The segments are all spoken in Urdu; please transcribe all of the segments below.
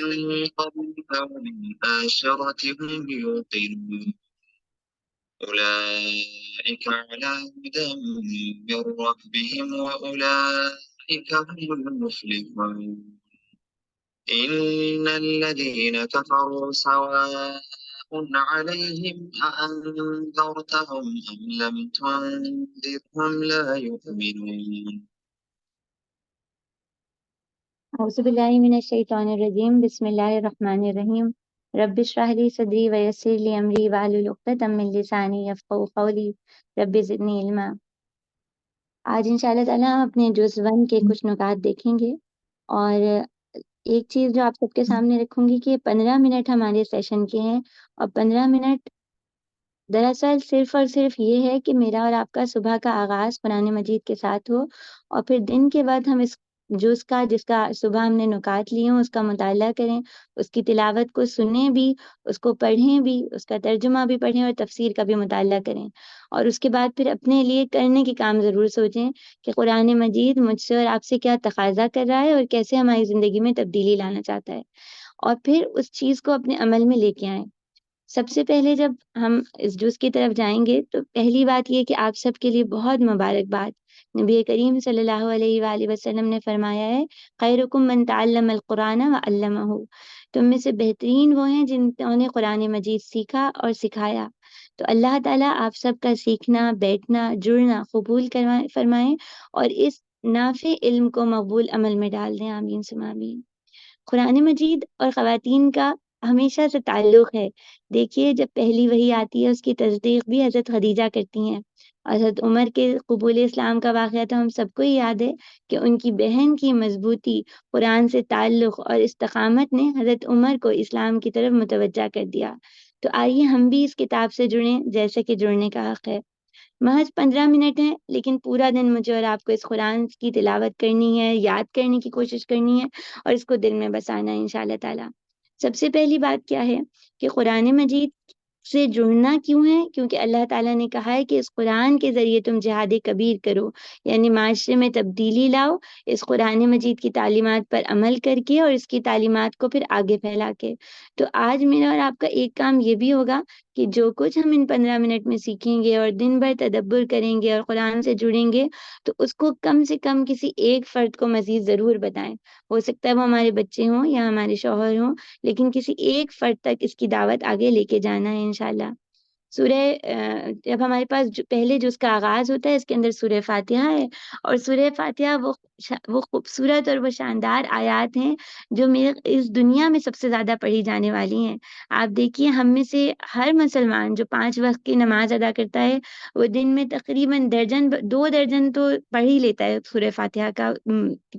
قبلها وبالآخرة هم يوقنون أولئك على هدى من ربهم وأولئك هم المفلحون إن الذين كفروا سواء عليهم أأنذرتهم أم لم تنذرهم لا يؤمنون اعوذ باللہ من الشیطان الرجیم بسم اللہ الرحمن الرحیم رب اشرح لی صدری ویسر لی امری واحلل عقدۃ من لسانی یفقہوا قولی رب زدنی علما۔ آج انشاءاللہ تعالیٰ ہم اپنے جز 1 کے کچھ نکات دیکھیں گے، اور ایک چیز جو آپ سب کے سامنے رکھوں گی کہ 15 منٹ ہمارے سیشن کے ہیں، اور 15 منٹ دراصل صرف اور صرف یہ ہے کہ میرا اور آپ کا صبح کا آغاز قرآن مجید کے ساتھ ہو، اور پھر دن کے بعد ہم اس جز کا جس کا صبح ہم نے نکات لیے ہوں اس کا مطالعہ کریں، اس کی تلاوت کو سنیں بھی، اس کو پڑھیں بھی، اس کا ترجمہ بھی پڑھیں اور تفسیر کا بھی مطالعہ کریں، اور اس کے بعد پھر اپنے لیے کرنے کے کام ضرور سوچیں کہ قرآن مجید مجھ سے اور آپ سے کیا تقاضا کر رہا ہے اور کیسے ہماری زندگی میں تبدیلی لانا چاہتا ہے، اور پھر اس چیز کو اپنے عمل میں لے کے آئیں۔ سب سے پہلے جب ہم اس جز کی طرف جائیں گے تو پہلی بات یہ کہ آپ سب کے لیے بہت مبارکباد۔ نبی کریم صلی اللہ علیہ وآلہ وسلم نے فرمایا ہے، خیرکم من تعلم القرآن وعلمہ، تم میں سے بہترین وہ ہیں جنہوں نے قرآن مجید سیکھا اور سکھایا۔ تو اللہ تعالیٰ آپ سب کا سیکھنا، بیٹھنا، جڑنا قبول فرمائیں، اور اس نافع علم کو مقبول عمل میں ڈال دیں، آمین ثم آمین۔ قرآن مجید اور خواتین کا ہمیشہ سے تعلق ہے۔ دیکھیے جب پہلی وحی آتی ہے اس کی تصدیق بھی حضرت خدیجہ کرتی ہیں، حضرت عمر کے قبول اسلام کا واقعہ تو ہم سب کو ہی یاد ہے کہ ان کی بہن کی مضبوطی، قرآن سے تعلق اور استقامت نے حضرت عمر کو اسلام کی طرف متوجہ کر دیا۔ تو آئیے ہم بھی اس کتاب سے جڑیں جیسے کہ جڑنے کا حق ہے۔ محض 15 منٹ ہیں، لیکن پورا دن مجھے اور آپ کو اس قرآن کی تلاوت کرنی ہے، یاد کرنے کی کوشش کرنی ہے اور اس کو دل میں بسانا ہے انشاءاللہ تعالی۔ سب سے پہلی بات کیا ہے کہ قرآن مجید سے جڑنا کیوں ہے؟ کیونکہ اللہ تعالیٰ نے کہا ہے کہ اس قرآن کے ذریعے تم جہاد کبیر کرو، یعنی معاشرے میں تبدیلی لاؤ، اس قرآن مجید کی تعلیمات پر عمل کر کے اور اس کی تعلیمات کو پھر آگے پھیلا کے۔ تو آج میرا اور آپ کا ایک کام یہ بھی ہوگا کہ جو کچھ ہم ان 15 منٹ میں سیکھیں گے اور دن بھر تدبر کریں گے اور قرآن سے جڑیں گے تو اس کو کم سے کم کسی ایک فرد کو مزید ضرور بتائیں۔ ہو سکتا ہے وہ ہمارے بچے ہوں یا ہمارے شوہر ہوں، لیکن کسی ایک فرد تک اس کی دعوت آگے لے کے جانا ہے انشاءاللہ۔ جب ہمارے پاس پہلے جو اس کا آغاز ہوتا ہے اس کے اندر سورہ فاتحہ ہے، اور سورہ فاتحہ وہ خوبصورت اور وہ شاندار آیات ہیں جو اس دنیا میں سب سے زیادہ پڑھی جانے والی ہیں۔ آپ دیکھیے ہم میں سے ہر مسلمان جو 5 وقت کی نماز ادا کرتا ہے وہ دن میں تقریباً 2 درجن تو پڑھ ہی لیتا ہے، سورہ فاتحہ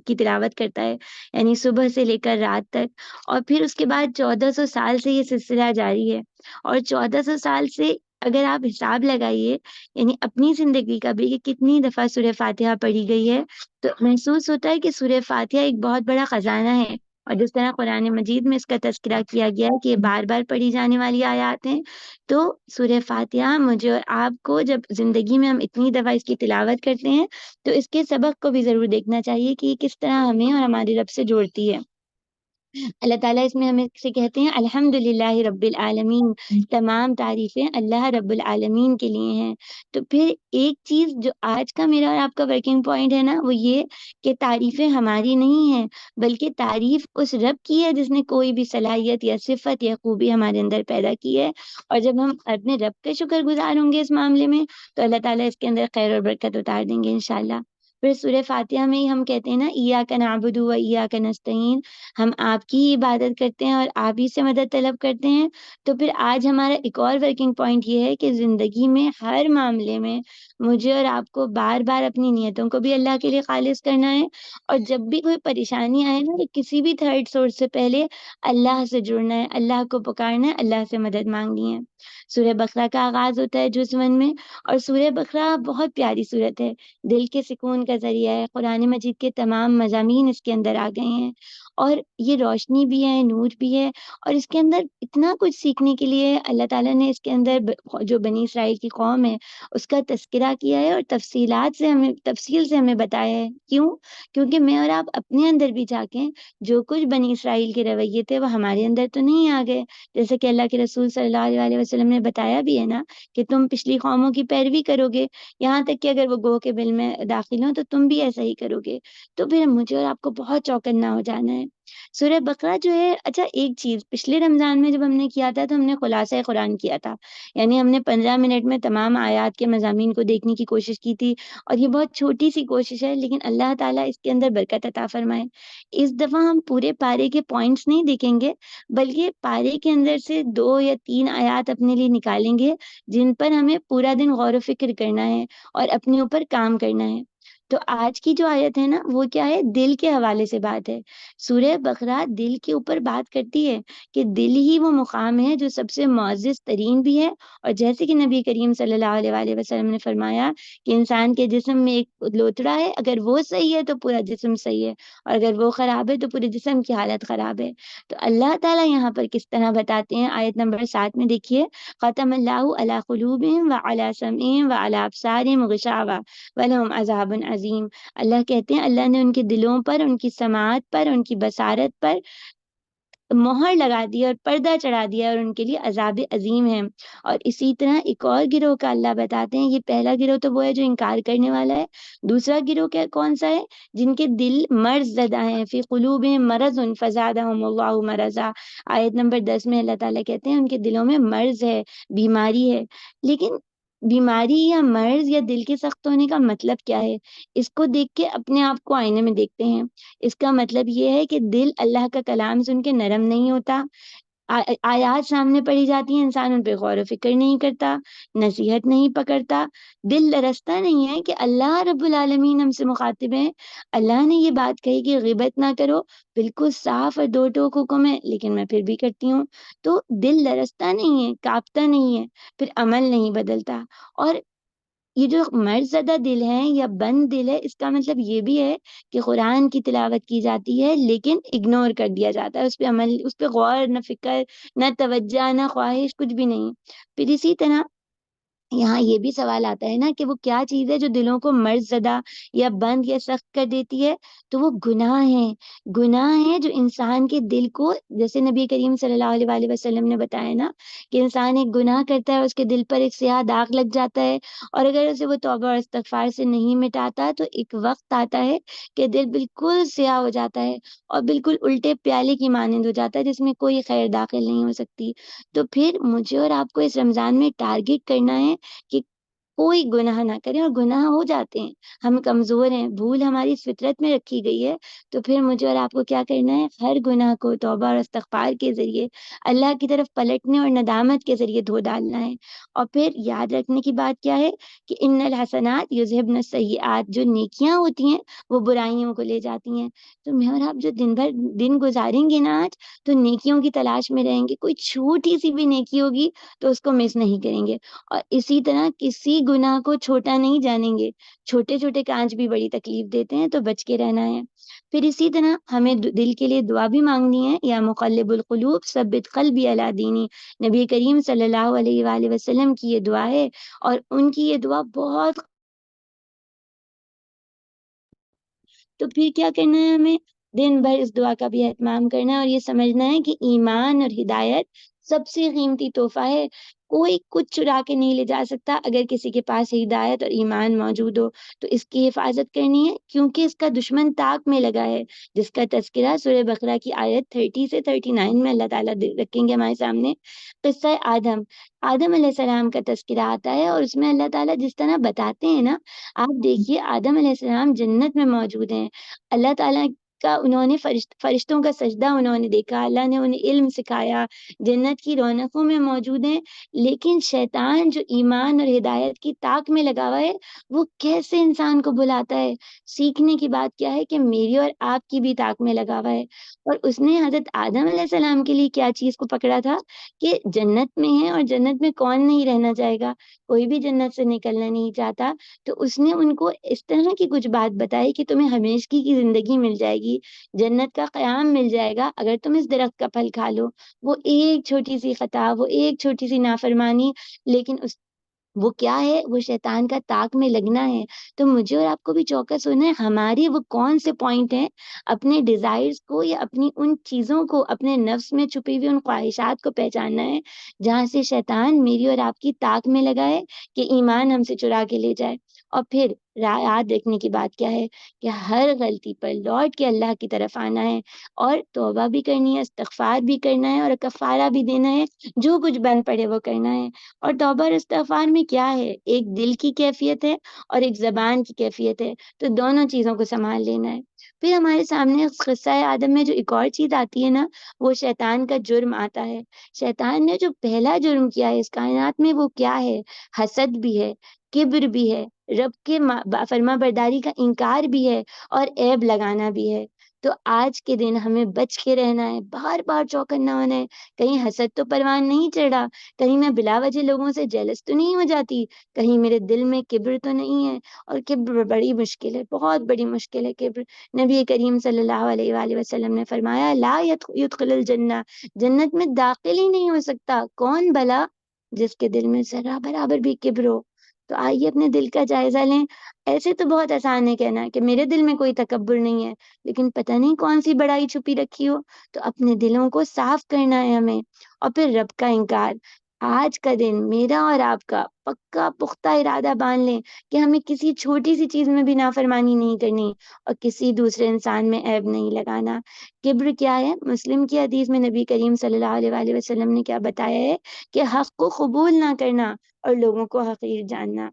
کی تلاوت کرتا ہے، یعنی صبح سے لے کر رات تک، اور پھر اس کے بعد 1400 سال سے یہ سلسلہ جاری ہے، اور 1400 سال سے اگر آپ حساب لگائیے یعنی اپنی زندگی کا بھی کہ کتنی دفعہ سورہ فاتحہ پڑھی گئی ہے، تو محسوس ہوتا ہے کہ سورہ فاتحہ ایک بہت بڑا خزانہ ہے، اور جس طرح قرآن مجید میں اس کا تذکرہ کیا گیا ہے کہ یہ بار بار پڑھی جانے والی آیات ہیں، تو سورہ فاتحہ مجھے اور آپ کو جب زندگی میں ہم اتنی دفعہ اس کی تلاوت کرتے ہیں تو اس کے سبق کو بھی ضرور دیکھنا چاہیے کہ یہ کس طرح ہمیں اور ہمارے رب سے جوڑتی ہے۔ اللہ تعالیٰ اس میں ہمیں سے کہتے ہیں الحمدللہ رب العالمین، تمام تعریفیں اللہ رب العالمین کے لیے ہیں۔ تو پھر ایک چیز جو آج کا میرا اور آپ کا ورکنگ پوائنٹ ہے نا، وہ یہ کہ تعریفیں ہماری نہیں ہیں بلکہ تعریف اس رب کی ہے جس نے کوئی بھی صلاحیت یا صفت یا خوبی ہمارے اندر پیدا کی ہے، اور جب ہم اپنے رب کے شکر گزار ہوں گے اس معاملے میں تو اللہ تعالیٰ اس کے اندر خیر اور برکت اتار دیں گے انشاءاللہ۔ پھر سورہ فاتحہ میں ہی ہم کہتے ہیں نا ایاک نعبد و ایاک نستعین، ہم آپ کی ہی عبادت کرتے ہیں اور آپ ہی سے مدد طلب کرتے ہیں۔ تو پھر آج ہمارا ایک اور ورکنگ پوائنٹ یہ ہے کہ زندگی میں ہر معاملے میں مجھے اور آپ کو بار بار اپنی نیتوں کو بھی اللہ کے لیے خالص کرنا ہے، اور جب بھی کوئی پریشانی آئے نا تو کسی بھی تھرڈ سورس سے پہلے اللہ سے جڑنا ہے، اللہ کو پکارنا ہے، اللہ سے مدد مانگنی ہے۔ سورہ بقرہ کا آغاز ہوتا ہے جز 1 میں، اور سورہ بقرہ بہت پیاری صورت ہے، دل کے سکون کا ذریعہ ہے، قرآن مجید کے تمام مضامین اس کے اندر آ گئے ہیں، اور یہ روشنی بھی ہے، نور بھی ہے، اور اس کے اندر اتنا کچھ سیکھنے کے لیے اللہ تعالیٰ نے اس کے اندر جو بنی اسرائیل کی قوم ہے اس کا تذکرہ کیا ہے، اور تفصیل سے ہمیں بتایا ہے۔ کیوں؟ کیونکہ میں اور آپ اپنے اندر بھی جھانکیں، جو کچھ بنی اسرائیل کے رویے تھے وہ ہمارے اندر تو نہیں آ گئے، جیسے کہ اللہ کے رسول صلی اللہ علیہ وسلم نے بتایا بھی ہے نا کہ تم پچھلی قوموں کی پیروی کرو گے، یہاں تک کہ اگر وہ گوہ کے بل میں داخل ہوں تو تم بھی ایسا ہی کرو گے۔ تو پھر مجھے اور آپ کو بہت چوکنا ہو جانا ہے۔ سورہ بقرہ جو ہے، اچھا ایک چیز، پچھلے رمضان میں جب ہم نے کیا تھا تو ہم نے خلاصہ قرآن کیا تھا، یعنی ہم نے 15 منٹ میں تمام آیات کے مضامین کو دیکھنے کی کوشش کی تھی، اور یہ بہت چھوٹی سی کوشش ہے، لیکن اللہ تعالیٰ اس کے اندر برکت عطا فرمائے۔ اس دفعہ ہم پورے پارے کے پوائنٹس نہیں دیکھیں گے، بلکہ پارے کے اندر سے 2 یا 3 آیات اپنے لیے نکالیں گے جن پر ہمیں پورا دن غور و فکر کرنا ہے اور اپنے اوپر کام کرنا ہے۔ تو آج کی جو آیت ہے نا وہ کیا ہے؟ دل کے حوالے سے بات ہے۔ سورہ بقرہ دل کے اوپر بات کرتی ہے کہ دل ہی وہ مقام ہے جو سب سے معزز ترین بھی ہے، اور جیسے کہ نبی کریم صلی اللہ علیہ وآلہ وسلم نے فرمایا کہ انسان کے جسم میں ایک لوتڑا ہے، اگر وہ صحیح ہے تو پورا جسم صحیح ہے، اور اگر وہ خراب ہے تو پورے جسم کی حالت خراب ہے۔ تو اللہ تعالیٰ یہاں پر کس طرح بتاتے ہیں، آیت نمبر 7 میں دیکھیے، ختم اللہ علی قلوبہم وعلی سمعہم وعلی ابصارہم غشاوہ ولہم عذاب عظیم۔ اللہ کہتے ہیں اللہ نے ان کے دلوں پر، ان کی سماعت پر، ان کی بصارت پر مہر لگا دی اور پردہ چڑھا دیا، اور ان کے لیے عذاب عظیم ہے۔ اور اسی طرح ایک اور گروہ کا اللہ بتاتے ہیں، یہ پہلا گروہ تو وہ ہے جو انکار کرنے والا ہے، دوسرا گروہ کون سا ہے؟ جن کے دل مرض زدہ ہیں، فی قلوبہم مرض فزادہم اللہ مرضا۔ آیت نمبر 10 میں اللہ تعالیٰ کہتے ہیں ان کے دلوں میں مرض ہے، بیماری ہے۔ لیکن بیماری یا مرض یا دل کے سخت ہونے کا مطلب کیا ہے؟ اس کو دیکھ کے اپنے آپ کو آئینے میں دیکھتے ہیں۔ اس کا مطلب یہ ہے کہ دل اللہ کا کلام سن کے نرم نہیں ہوتا، آیات سامنے پڑھی جاتی ہیں، انسان ان پہ غور و فکر نہیں کرتا، نصیحت نہیں پکڑتا، دل لرزتا نہیں ہے کہ اللہ رب العالمین ہم سے مخاطب ہیں، اللہ نے یہ بات کہی کہ غیبت نہ کرو، بالکل صاف اور دو ٹوک حکم ہے، لیکن میں پھر بھی کرتی ہوں۔ تو دل لرزتا نہیں ہے، کانپتا نہیں ہے، پھر عمل نہیں بدلتا۔ اور یہ جو مرض زدہ دل ہے یا بند دل ہے، اس کا مطلب یہ بھی ہے کہ قرآن کی تلاوت کی جاتی ہے لیکن اگنور کر دیا جاتا ہے، اس پہ عمل، اس پہ غور نہ فکر نہ توجہ نہ خواہش، کچھ بھی نہیں۔ پھر اسی طرح یہاں یہ بھی سوال آتا ہے نا کہ وہ کیا چیز ہے جو دلوں کو مرض زدہ یا بند یا سخت کر دیتی ہے؟ تو وہ گناہ ہیں، گناہ ہیں جو انسان کے دل کو، جیسے نبی کریم صلی اللہ علیہ وآلہ وسلم نے بتایا نا کہ انسان ایک گناہ کرتا ہے، اس کے دل پر ایک سیاہ داغ لگ جاتا ہے، اور اگر اسے وہ توبہ اور استغفار سے نہیں مٹاتا تو ایک وقت آتا ہے کہ دل بالکل سیاہ ہو جاتا ہے اور بالکل الٹے پیالے کی مانند ہو جاتا ہے جس میں کوئی خیر داخل نہیں ہو سکتی۔ تو پھر مجھے اور آپ کو اس رمضان میں ٹارگٹ کرنا ہے کہ کوئی گناہ نہ کریں، اور گناہ ہو جاتے ہیں، ہم کمزور ہیں، بھول ہماری فطرت میں رکھی گئی ہے، تو پھر مجھے اور آپ کو کیا کرنا ہے؟ ہر گناہ کو توبہ اور استغفار کے ذریعے اللہ کی طرف پلٹنے اور ندامت کے ذریعے دھو ڈالنا ہے۔ اور پھر یاد رکھنے کی بات کیا ہے کہ ان الحسنات یذہبن السیئات، جو نیکیاں ہوتی ہیں وہ برائیوں کو لے جاتی ہیں۔ تو میں اور آپ جو دن بھر دن گزاریں گے نا آج، تو نیکیوں کی تلاش میں رہیں گے، کوئی چھوٹی سی بھی نیکی ہوگی تو اس کو مس نہیں کریں گے، اور اسی طرح کسی گناہ کو چھوٹا نہیں جانیں گے، چھوٹے چھوٹے کانچ بھی بڑی تکلیف دیتے ہیں، تو بچ کے رہنا ہے۔ پھر اسی طرح ہمیں دل کے لیے دعا بھی مانگنی ہے، یا مقلب القلوب ثبت قلبی علی دینی، نبی کریم صلی اللہ علیہ وآلہ وسلم کی یہ دعا ہے، اور ان کی یہ دعا بہت۔ تو پھر کیا کرنا ہے؟ ہمیں دن بھر اس دعا کا بھی اہتمام کرنا ہے، اور یہ سمجھنا ہے کہ ایمان اور ہدایت سب سے قیمتی تحفہ ہے، کوئی کچھ چرا کے نہیں لے جا سکتا۔ اگر کسی کے پاس ہدایت اور ایمان موجود ہو تو اس کی حفاظت کرنی ہے، کیونکہ اس کا دشمن طاق میں لگا ہے، جس کا تذکرہ سورہ بقرہ کی آیت 30 سے 39 میں اللہ تعالیٰ رکھیں گے ہمارے سامنے۔ قصہ آدم علیہ السلام کا تذکرہ آتا ہے، اور اس میں اللہ تعالیٰ جس طرح بتاتے ہیں نا، آپ دیکھیے آدم علیہ السلام جنت میں موجود ہیں، اللہ تعالیٰ کا انہوں نے فرشتوں کا سجدہ انہوں نے دیکھا، اللہ نے انہیں علم سکھایا، جنت کی رونقوں میں موجود ہیں، لیکن شیطان جو ایمان اور ہدایت کی طاق میں لگا ہوا ہے وہ کیسے انسان کو بلاتا ہے؟ سیکھنے کی بات کیا ہے کہ میری اور آپ کی بھی طاق میں لگا ہوا ہے، اور اس نے حضرت آدم علیہ السلام کے لیے کیا چیز کو پکڑا تھا کہ جنت میں ہے، اور جنت میں کون نہیں رہنا چاہے گا، کوئی بھی جنت سے نکلنا نہیں چاہتا، تو اس نے ان کو اس طرح کی کچھ بات بتائی کہ تمہیں ہمیشگی کی زندگی مل جائے گی، جنت کا قیام مل جائے گا اگر تم اس درخت کا پھل کھا لو۔ وہ ایک چھوٹی سی خطا، وہ ایک چھوٹی سی نافرمانی، لیکن وہ کیا ہے؟ وہ شیطان کا طاق میں لگنا ہے۔ تو مجھے اور آپ کو بھی چوکس ہونا ہے، ہمارے وہ کون سے پوائنٹ ہیں اپنے ڈیزائرز کو یا اپنی ان چیزوں کو، اپنے نفس میں چھپی ہوئی ان خواہشات کو پہچاننا ہے جہاں سے شیطان میری اور آپ کی طاق میں لگا ہے کہ ایمان ہم سے چرا کے لے جائے۔ اور پھر یاد رکھنے کی بات کیا ہے کہ ہر غلطی پر لوٹ کے اللہ کی طرف آنا ہے، اور توبہ بھی کرنی ہے، استغفار بھی کرنا ہے، اور کفارہ بھی دینا ہے، جو کچھ بن پڑے وہ کرنا ہے۔ اور توبہ اور استغفار میں کیا ہے؟ ایک دل کی کیفیت ہے اور ایک زبان کی کیفیت ہے، تو دونوں چیزوں کو سنبھال لینا ہے۔ پھر ہمارے سامنے قصہ آدم میں جو ایک اور چیز آتی ہے نا، وہ شیطان کا جرم آتا ہے۔ شیطان نے جو پہلا جرم کیا ہے اس کائنات میں، وہ کیا ہے؟ حسد بھی ہے، کبر بھی ہے، رب کے فرما برداری کا انکار بھی ہے، اور عیب لگانا بھی ہے۔ تو آج کے دن ہمیں بچ کے رہنا ہے، بار بار چوکنا ہونا ہے، کہیں حسد تو پروان نہیں چڑھا، کہیں میں بلا وجہ لوگوں سے جیلس تو نہیں ہو جاتی، کہیں میرے دل میں کبر تو نہیں ہے۔ اور کبر بڑی مشکل ہے، بہت بڑی مشکل ہے کبر۔ نبی کریم صلی اللہ علیہ وآلہ وسلم نے فرمایا لا يدخل الجنہ، جنت میں داخل ہی نہیں ہو سکتا کون بھلا؟ جس کے دل میں ذرہ برابر بھی کبر ہو۔ تو آئیے اپنے دل کا جائزہ لیں۔ ایسے تو بہت آسان ہے کہنا کہ میرے دل میں کوئی تکبر نہیں ہے، لیکن پتہ نہیں کون سی بڑائی چھپی رکھی ہو۔ تو اپنے دلوں کو صاف کرنا ہے ہمیں۔ اور پھر رب کا انکار۔ آج کا دن میرا اور آپ کا پکا پختہ ارادہ باندھ لیں کہ ہمیں کسی چھوٹی سی چیز میں بھی نافرمانی نہیں کرنی، اور کسی دوسرے انسان میں عیب نہیں لگانا۔ کبر کیا ہے؟ مسلم کی حدیث میں نبی کریم صلی اللہ علیہ وآلہ وسلم نے کیا بتایا ہے کہ حق کو قبول نہ کرنا اور لوگوں کو حقیر جاننا۔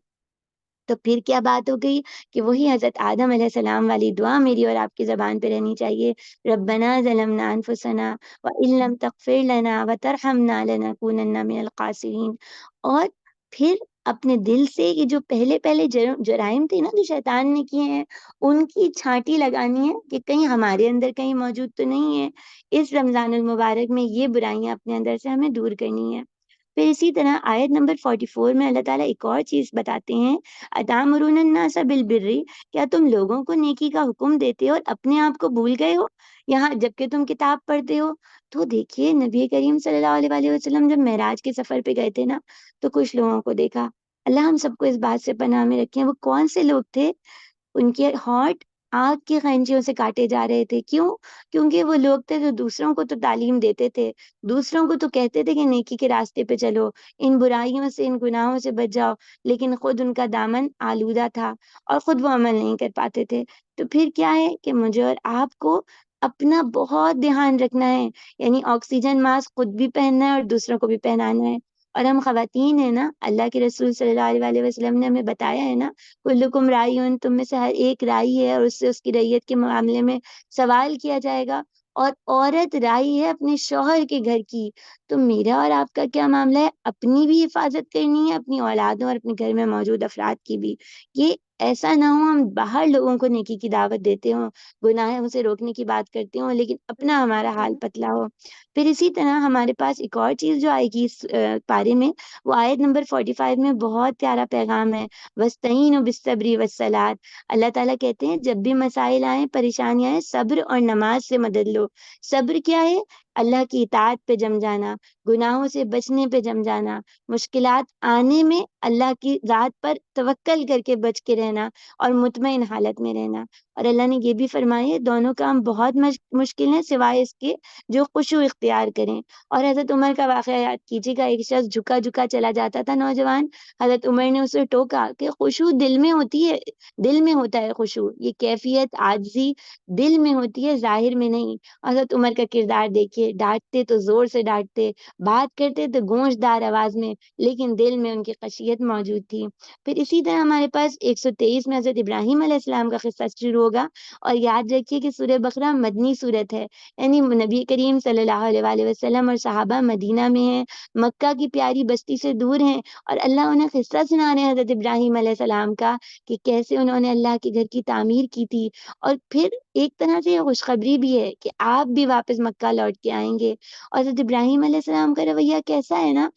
تو پھر کیا بات ہو گئی کہ وہی حضرت آدم علیہ السلام والی دعا میری اور آپ کی زبان پہ رہنی چاہیے، ربنا ظلمنا انفسنا وان لم تغفر لنا وترحمنا لنکونن من الخاسرین۔ اور پھر اپنے دل سے یہ جو پہلے پہلے جرائم تھے نا جو شیطان نے کیے ہیں، ان کی چھانٹی لگانی ہے کہ کہیں ہمارے اندر کہیں موجود تو نہیں ہے۔ اس رمضان المبارک میں یہ برائیاں اپنے اندر سے ہمیں دور کرنی ہے۔ پھر اسی طرح آیت نمبر 44 میں اللہ تعالیٰ ایک اور چیز بتاتے ہیں، اتامرون الناس بالبر، کیا تم لوگوں کو نیکی کا حکم دیتے ہو اور اپنے آپ کو بھول گئے ہو یہاں جبکہ تم کتاب پڑھتے ہو؟ تو دیکھیے نبی کریم صلی اللہ علیہ وآلہ وسلم جب معراج کے سفر پہ گئے تھے نا، تو کچھ لوگوں کو دیکھا، اللہ ہم سب کو اس بات سے پناہ میں رکھیں، وہ کون سے لوگ تھے؟ ان کے ہاتھ آگ کی خینچیوں سے کاٹے جا رہے تھے۔ کیوں؟ کیونکہ وہ لوگ تھے جو دوسروں کو تو تعلیم دیتے تھے، دوسروں کو تو کہتے تھے کہ نیکی کے راستے پہ چلو، ان برائیوں سے ان گناہوں سے بچ جاؤ، لیکن خود ان کا دامن آلودہ تھا اور خود وہ عمل نہیں کر پاتے تھے۔ تو پھر کیا ہے کہ مجھے اور آپ کو اپنا بہت دھیان رکھنا ہے، یعنی آکسیجن ماسک خود بھی پہننا ہے اور دوسروں کو بھی پہنانا ہے۔ اور ہم خواتین ہیں نا، اللہ کے رسول صلی اللہ علیہ وآلہ وسلم نے ہمیں بتایا ہے نا، کلکم راعین، تم میں سے ہر ایک راعی ہے اور اس سے اس کی رعیت کے معاملے میں سوال کیا جائے گا، اور عورت راعی ہے اپنے شوہر کے گھر کی۔ تو میرا اور آپ کا کیا معاملہ ہے؟ اپنی بھی حفاظت کرنی ہے، اپنی اولادوں اور اپنے گھر میں موجود افراد کی بھی۔ یہ ایسا نہ ہو ہم باہر لوگوں کو نیکی کی دعوت دیتے ہوں، گناہوں سے روکنے کی بات کرتے ہوں، لیکن اپنا ہمارا حال پتلا ہو۔ پھر اسی طرح ہمارے پاس ایک اور چیز جو آئے گی اس پارے میں، وہ آیت نمبر 45 میں بہت پیارا پیغام ہے، وَاسْتَعِینُوا بِالصَّبْرِ وَالصَّلَاةِ۔ اللہ تعالیٰ کہتے ہیں جب بھی مسائل آئیں، پریشانیاں آئیں، صبر اور نماز سے مدد لو۔ صبر کیا ہے؟ اللہ کی اطاعت پہ جم جانا، گناہوں سے بچنے پہ جم جانا، مشکلات آنے میں اللہ کی ذات پر توکل کر کے بچ کے رہنا اور مطمئن حالت میں رہنا۔ اور اللہ نے یہ بھی فرمایا دونوں کام بہت مشکل ہیں سوائے اس کے جو خشوع اختیار کریں۔ اور حضرت عمر کا واقعہ یاد کیجیے گا، ایک شخص جھکا جھکا چلا جاتا تھا نوجوان، حضرت عمر نے اسے ٹوکا کہ خشوع دل میں ہوتی ہے، دل میں ہوتا ہے خشوع، یہ کیفیت عاجزی دل میں ہوتی ہے، ظاہر میں نہیں۔ حضرت عمر کا کردار دیکھیے کے ڈانٹتے تو زور سے ڈانٹتے، بات کرتے تو گونجدار آواز میں، لیکن دل میں ان کی خشیت موجود تھی۔ پھر اسی طرح ہمارے پاس 123 میں حضرت ابراہیم علیہ السلام کا قصہ شروع ہوگا، اور یاد رکھیے کہ سورہ بقرہ مدنی سورت ہے، یعنی نبی کریم صلی اللہ علیہ وآلہ وسلم اور صحابہ مدینہ میں ہیں، مکہ کی پیاری بستی سے دور ہیں، اور اللہ انہیں قصہ سنا رہے ہیں حضرت ابراہیم علیہ السلام کا کہ کیسے انہوں نے اللہ کے گھر کی تعمیر کی تھی۔ اور پھر ایک طرح سے یہ خوشخبری بھی ہے کہ آپ بھی واپس مکہ لوٹ کے آئیں گے۔ اور حضرت ابراہیم علیہ السلام کا رویہ کیسا ہے نا،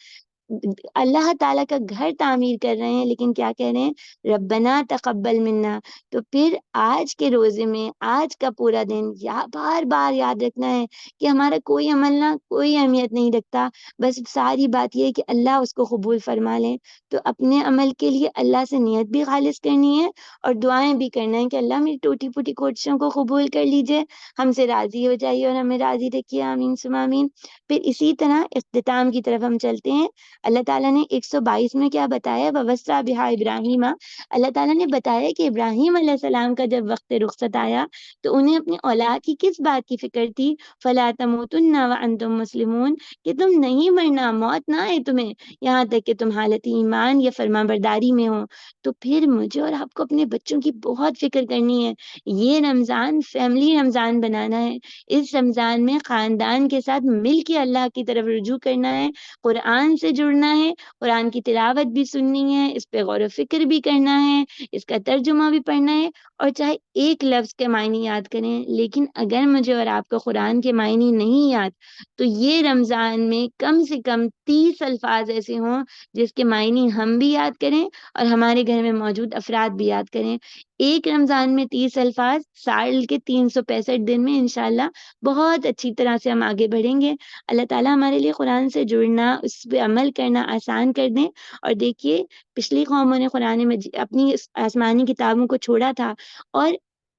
اللہ تعالیٰ کا گھر تعمیر کر رہے ہیں، لیکن کیا کہہ رہے ہیں، ربنا تقبل منا۔ تو پھر آج کے روزے میں آج کا پورا دن بار بار یاد رکھنا ہے کہ ہمارا کوئی عمل نہ کوئی اہمیت نہیں رکھتا، بس ساری بات یہ ہے کہ اللہ اس کو قبول فرما لیں۔ تو اپنے عمل کے لیے اللہ سے نیت بھی خالص کرنی ہے، اور دعائیں بھی کرنا ہے کہ اللہ میری ٹوٹی پھوٹی کوششوں کو قبول کر لیجئے، ہم سے راضی ہو جائیے اور ہمیں راضی رکھیے، آمین ثم آمین۔ پھر اسی طرح اختتام کی طرف ہم چلتے ہیں۔ اللہ تعالیٰ نے 122 میں کیا بتایا، وَوَصَّىٰ بِهَا ابراہیم، اللہ تعالیٰ نے بتایا کہ ابراہیم علیہ السلام کا جب وقت رخصت آیا تو انہیں اپنی اولاد کی کس بات کی فکر تھی، فَلَا تَمُوتُنَّ وَأَنتُم مُسْلِمُونَ، کہ تم نہیں مرنا، موت نہ آئے تمہیں یہاں تک کہ تم حالت ایمان یا فرما برداری میں ہو۔ تو پھر مجھے اور آپ کو اپنے بچوں کی بہت فکر کرنی ہے۔ یہ رمضان فیملی رمضان بنانا ہے، اس رمضان میں خاندان کے ساتھ مل کے اللہ کی طرف رجوع کرنا ہے، قرآن سے جڑنا ہے، قرآن کی تلاوت بھی سننی ہے، اس پہ غور و فکر بھی کرنا ہے، اس کا ترجمہ بھی پڑھنا ہے، اور چاہے ایک لفظ کے معنی یاد کریں، لیکن اگر مجھے اور آپ کو قرآن کے معنی نہیں یاد تو یہ رمضان میں کم سے کم 30 الفاظ ایسے ہوں جس کے معنی ہم بھی یاد کریں اور ہمارے گھر میں موجود افراد بھی یاد کریں۔ ایک رمضان میں 30 الفاظ، سال کے 365 دن میں انشاءاللہ بہت اچھی طرح سے ہم آگے بڑھیں گے۔ اللہ تعالیٰ ہمارے لیے قرآن سے جڑنا، اس پہ عمل کرنا آسان کر دیں۔ اور دیکھیے پچھلی قوموں نے قرآن مجید اپنی آسمانی کتابوں کو چھوڑا تھا، اور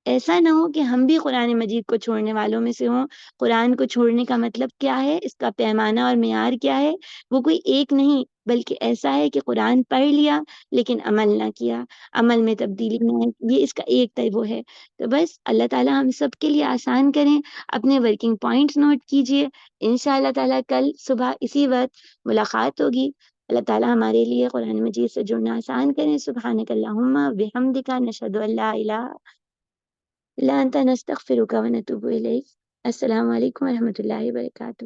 ایسا نہ ہو کہ ہم بھی قرآن مجید کو چھوڑنے والوں میں سے ہوں۔ قرآن کو چھوڑنے کا مطلب کیا ہے، اس کا پیمانہ اور معیار کیا ہے، وہ کوئی ایک نہیں بلکہ ایسا ہے کہ قرآن پڑھ لیا لیکن عمل نہ کیا، عمل میں تبدیلی نہ ہے، یہ اس کا ایک وہ ہے۔ تو بس اللہ تعالیٰ ہم سب کے لیے آسان کریں۔ اپنے ورکنگ پوائنٹس نوٹ کیجئے، انشاءاللہ تعالیٰ کل صبح اسی وقت ملاقات ہوگی۔ اللہ تعالیٰ ہمارے لیے قرآن مجید سے جڑنا آسان کریں۔ سبحانک اللہم بحمدک، نشہد ان لا الہ الا انت، نستغفرک و نتوب الیک۔ السلام علیکم و رحمۃ اللہ وبرکاتہ۔